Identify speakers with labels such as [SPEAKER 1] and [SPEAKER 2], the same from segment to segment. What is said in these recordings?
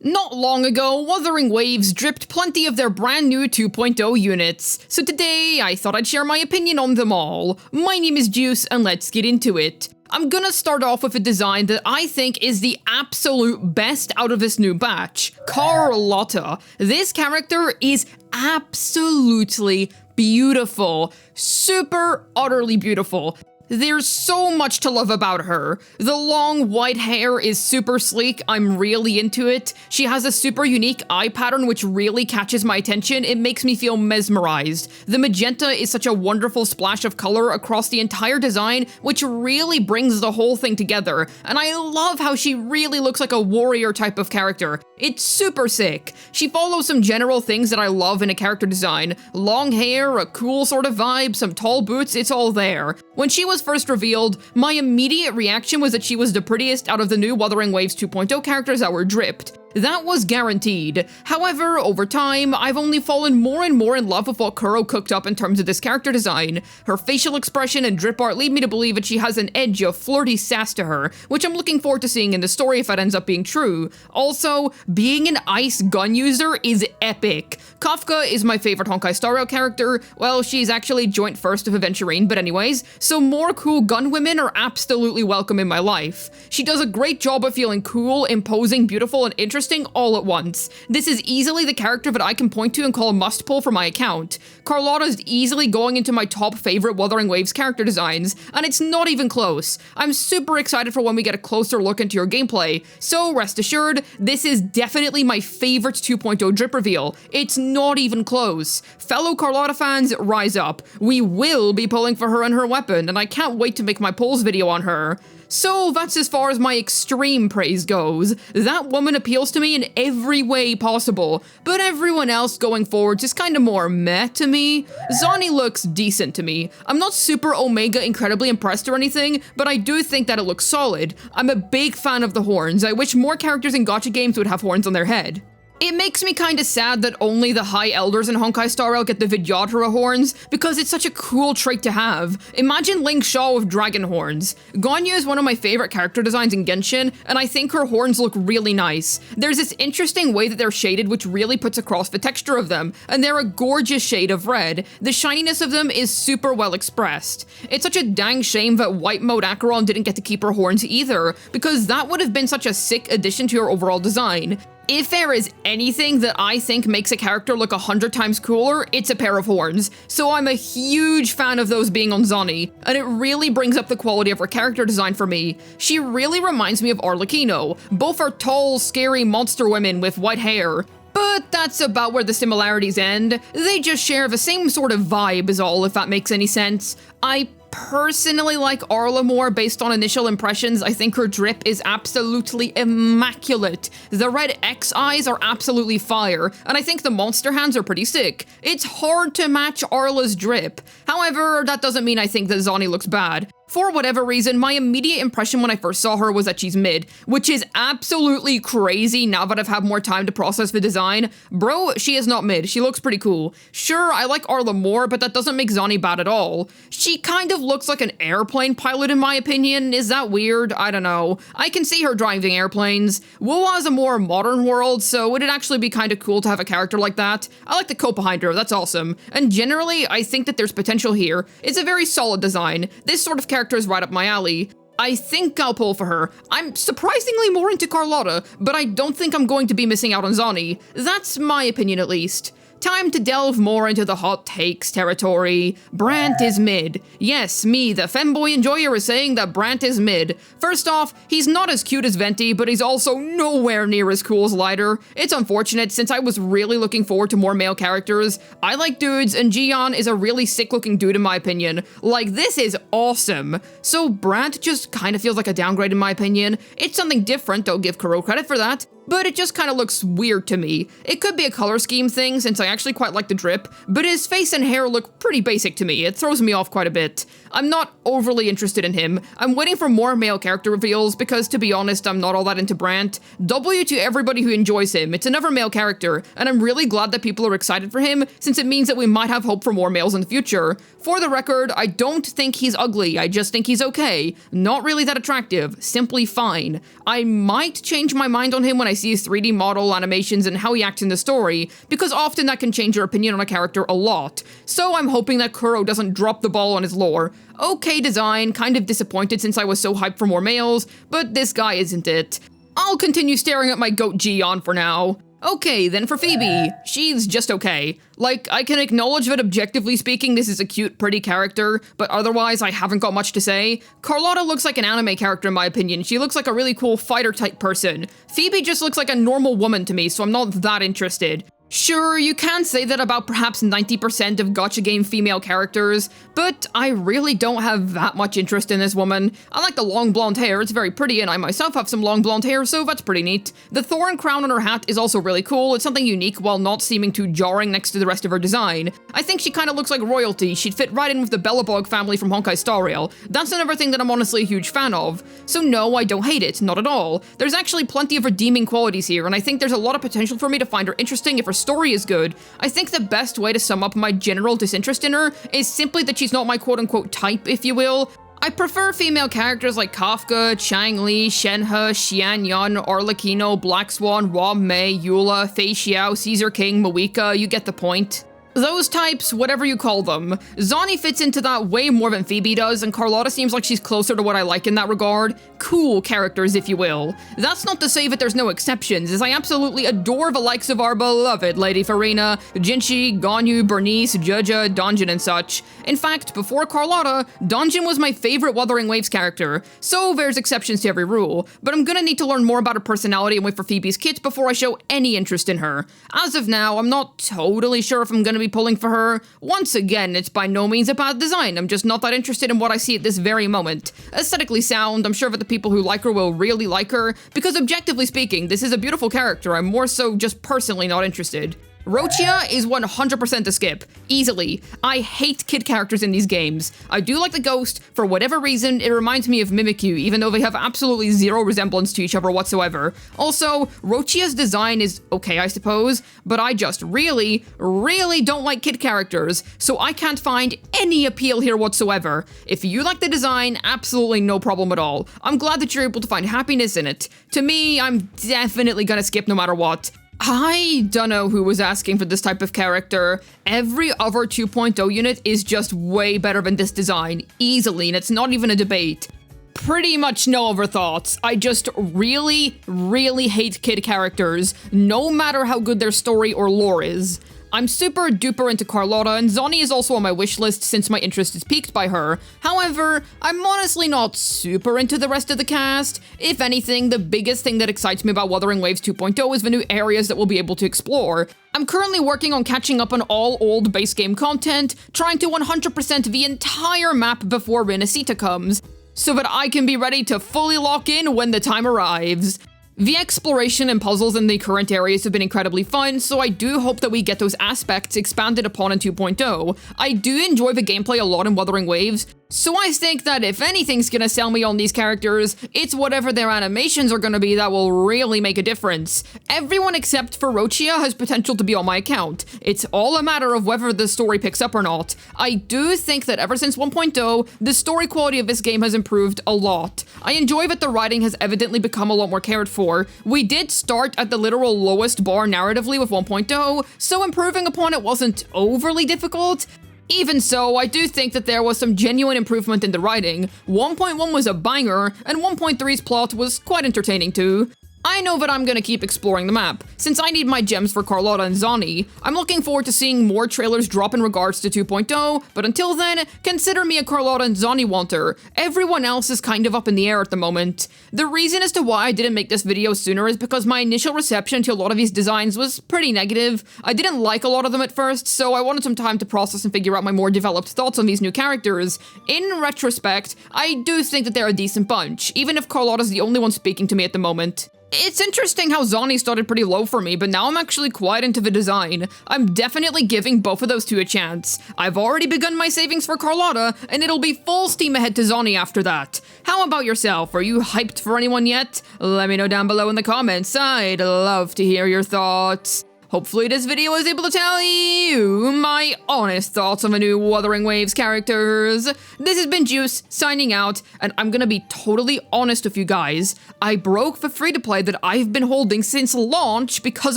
[SPEAKER 1] Not long ago, Wuthering Waves dripped plenty of their brand new 2.0 units, so today I thought I'd share my opinion on them all. My name is Juice, and let's get into it. I'm gonna start off with a design that I think is the absolute best out of this new batch, Carlotta. This character is absolutely beautiful. Super, utterly beautiful. There's so much to love about her. The long white hair is super sleek, I'm really into it. She has a super unique eye pattern which really catches my attention, it makes me feel mesmerized. The magenta is such a wonderful splash of color across the entire design, which really brings the whole thing together. And I love how she really looks like a warrior type of character. It's super sick. She follows some general things that I love in a character design. Long hair, a cool sort of vibe, some tall boots, it's all there. When she was first revealed, my immediate reaction was that she was the prettiest out of the new Wuthering Waves 2.0 characters that were dripped. That was guaranteed. However, over time, I've only fallen more and more in love with what Kuro cooked up in terms of this character design. Her facial expression and drip art lead me to believe that she has an edge of flirty sass to her, which I'm looking forward to seeing in the story if that ends up being true. Also, being an ice gun user is epic. Kafka is my favorite Honkai Star Rail character. Well, she's actually joint first of Aventurine, but anyways, so more cool gun women are absolutely welcome in my life. She does a great job of feeling cool, imposing, beautiful, and interesting all at once. This is easily the character that I can point to and call a must pull for my account. Carlotta is easily going into my top favorite Wuthering Waves character designs, and it's not even close. I'm super excited for when we get a closer look into your gameplay, so rest assured, this is definitely my favorite 2.0 drip reveal. It's not even close. Fellow Carlotta fans, rise up. We will be pulling for her and her weapon, and I can't wait to make my pulls video on her. So that's as far as my extreme praise goes. That woman appeals to me in every way possible, but everyone else going forward is kinda more meh to me. Zani looks decent to me. I'm not super Omega incredibly impressed or anything, but I do think that it looks solid. I'm a big fan of the horns. I wish more characters in gacha games would have horns on their head. It makes me kinda sad that only the High Elders in Honkai Star Rail get the Vidyadhara horns, because it's such a cool trait to have. Imagine Ling Shaw with dragon horns. Ganya is one of my favorite character designs in Genshin, and I think her horns look really nice. There's this interesting way that they're shaded which really puts across the texture of them, and they're a gorgeous shade of red. The shininess of them is super well expressed. It's such a dang shame that White Mode Acheron didn't get to keep her horns either, because that would have been such a sick addition to her overall design. If there is anything that I think makes a character look 100 times cooler, it's a pair of horns. So I'm a huge fan of those being on Zani, and it really brings up the quality of her character design for me. She really reminds me of Arlecchino. Both are tall, scary monster women with white hair. But that's about where the similarities end. They just share the same sort of vibe is all, if that makes any sense. I personally like Arla more based on initial impressions. I think her drip is absolutely immaculate. The red X eyes are absolutely fire, and I think the monster hands are pretty sick. It's hard to match Arla's drip. However, that doesn't mean I think that Zani looks bad. For whatever reason, my immediate impression when I first saw her was that she's mid, which is absolutely crazy now that I've had more time to process the design. Bro, she is not mid. She looks pretty cool. Sure, I like Arla more, but that doesn't make Zani bad at all. She kind of looks like an airplane pilot in my opinion. Is that weird? I don't know. I can see her driving airplanes. WuWa's a more modern world, so it'd actually be kind of cool to have a character like that. I like the quote behind her, that's awesome. And generally, I think that there's potential here. It's a very solid design. This sort of character is right up my alley. I think I'll pull for her. I'm surprisingly more into Carlotta, but I don't think I'm going to be missing out on Zani. That's my opinion at least. Time to delve more into the hot takes territory. Brant is mid. Yes, me, the femboy enjoyer, is saying that Brant is mid. First off, he's not as cute as Venti, but he's also nowhere near as cool as Lighter. It's unfortunate since I was really looking forward to more male characters. I like dudes, and Gion is a really sick looking dude in my opinion. Like, this is awesome. So Brant just kind of feels like a downgrade in my opinion. It's something different, don't give Kuro credit for that. But it just kind of looks weird to me. It could be a color scheme thing since I actually quite like the drip, but his face and hair look pretty basic to me. It throws me off quite a bit. I'm not overly interested in him. I'm waiting for more male character reveals because, to be honest, I'm not all that into Brant. W to everybody who enjoys him. It's another male character, and I'm really glad that people are excited for him since it means that we might have hope for more males in the future. For the record, I don't think he's ugly, I just think he's okay. Not really that attractive, simply fine. I might change my mind on him when I see his 3D model, animations, and how he acts in the story, because often that can change your opinion on a character a lot. So I'm hoping that Kuro doesn't drop the ball on his lore. Okay design, kind of disappointed since I was so hyped for more males, but this guy isn't it. I'll continue staring at my goat Gion for now. Okay, then for Phoebe, she's just okay. Like, I can acknowledge that objectively speaking this is a cute, pretty character, but otherwise I haven't got much to say. Carlotta looks like an anime character in my opinion. She looks like a really cool fighter type person. Phoebe just looks like a normal woman to me, so I'm not that interested. Sure, you can say that about perhaps 90% of gacha game female characters, but I really don't have that much interest in this woman. I like the long blonde hair, it's very pretty, and I myself have some long blonde hair, so that's pretty neat. The thorn crown on her hat is also really cool. It's something unique while not seeming too jarring next to the rest of her design. I think she kind of looks like royalty. She'd fit right in with the Bellabog family from Honkai Star Rail. That's another thing that I'm honestly a huge fan of. So no, I don't hate it, not at all. There's actually plenty of redeeming qualities here, and I think there's a lot of potential for me to find her interesting if her story is good. I think the best way to sum up my general disinterest in her is simply that she's not my quote-unquote type, if you will. I prefer female characters like Kafka, Chang Li, Shenhe, Xian Yun, Arlecchino, Black Swan, Rob May, Eula, Fei Xiao, Caesar King, Moika, you get the point. Those types, whatever you call them. Zani fits into that way more than Phoebe does, and Carlotta seems like she's closer to what I like in that regard. Cool characters, if you will. That's not to say that there's no exceptions, as I absolutely adore the likes of our beloved Lady Farina, Jinchi, Ganyu, Bernice, Joja, Donjin, and such. In fact, before Carlotta, Donjin was my favorite Wuthering Waves character, so there's exceptions to every rule, but I'm gonna need to learn more about her personality and wait for Phoebe's kit before I show any interest in her. As of now, I'm not totally sure if I'm gonna be pulling for her. Once again, it's by no means a bad design, I'm just not that interested in what I see at this very moment. Aesthetically sound, I'm sure that the people who like her will really like her, because objectively speaking, this is a beautiful character, I'm more so just personally not interested. Roccia is 100% a skip. Easily. I hate kid characters in these games. I do like the ghost. For whatever reason, it reminds me of Mimikyu, even though they have absolutely zero resemblance to each other whatsoever. Also, Roccia's design is okay, I suppose, but I just really don't like kid characters, so I can't find any appeal here whatsoever. If you like the design, absolutely no problem at all. I'm glad that you're able to find happiness in it. To me, I'm definitely gonna skip no matter what. I don't know who was asking for this type of character. Every other 2.0 unit is just way better than this design, easily, and it's not even a debate. Pretty much no other thoughts. I just really hate kid characters, no matter how good their story or lore is. I'm super duper into Carlotta, and Zani is also on my wish list since my interest is piqued by her. However, I'm honestly not super into the rest of the cast. If anything, the biggest thing that excites me about Wuthering Waves 2.0 is the new areas that we'll be able to explore. I'm currently working on catching up on all old base game content, trying to 100% the entire map before Renacita comes, so that I can be ready to fully lock in when the time arrives. The exploration and puzzles in the current areas have been incredibly fun, so I do hope that we get those aspects expanded upon in 2.0. I do enjoy the gameplay a lot in Wuthering Waves, so I think that if anything's gonna sell me on these characters, it's whatever their animations are gonna be that will really make a difference. Everyone except for Roccia has potential to be on my account. It's all a matter of whether the story picks up or not. I do think that ever since 1.0, the story quality of this game has improved a lot. I enjoy that the writing has evidently become a lot more cared for. We did start at the literal lowest bar narratively with 1.0, so improving upon it wasn't overly difficult. Even so, I do think that there was some genuine improvement in the writing. 1.1 was a banger, and 1.3's plot was quite entertaining too. I know that I'm gonna keep exploring the map, since I need my gems for Carlotta and Zani. I'm looking forward to seeing more trailers drop in regards to 2.0, but until then, consider me a Carlotta and Zani wanter. Everyone else is kind of up in the air at the moment. The reason as to why I didn't make this video sooner is because my initial reception to a lot of these designs was pretty negative. I didn't like a lot of them at first, so I wanted some time to process and figure out my more developed thoughts on these new characters. In retrospect, I do think that they're a decent bunch, even if Carlotta's the only one speaking to me at the moment. It's interesting how Zani started pretty low for me, but now I'm actually quite into the design. I'm definitely giving both of those two a chance. I've already begun my savings for Carlotta, and it'll be full steam ahead to Zani after that. How about yourself? Are you hyped for anyone yet? Let me know down below in the comments. I'd love to hear your thoughts. Hopefully this video is able to tell you my honest thoughts on the new Wuthering Waves characters. This has been Juice, signing out, and I'm gonna be totally honest with you guys. I broke the free-to-play that I've been holding since launch because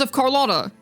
[SPEAKER 1] of Carlotta.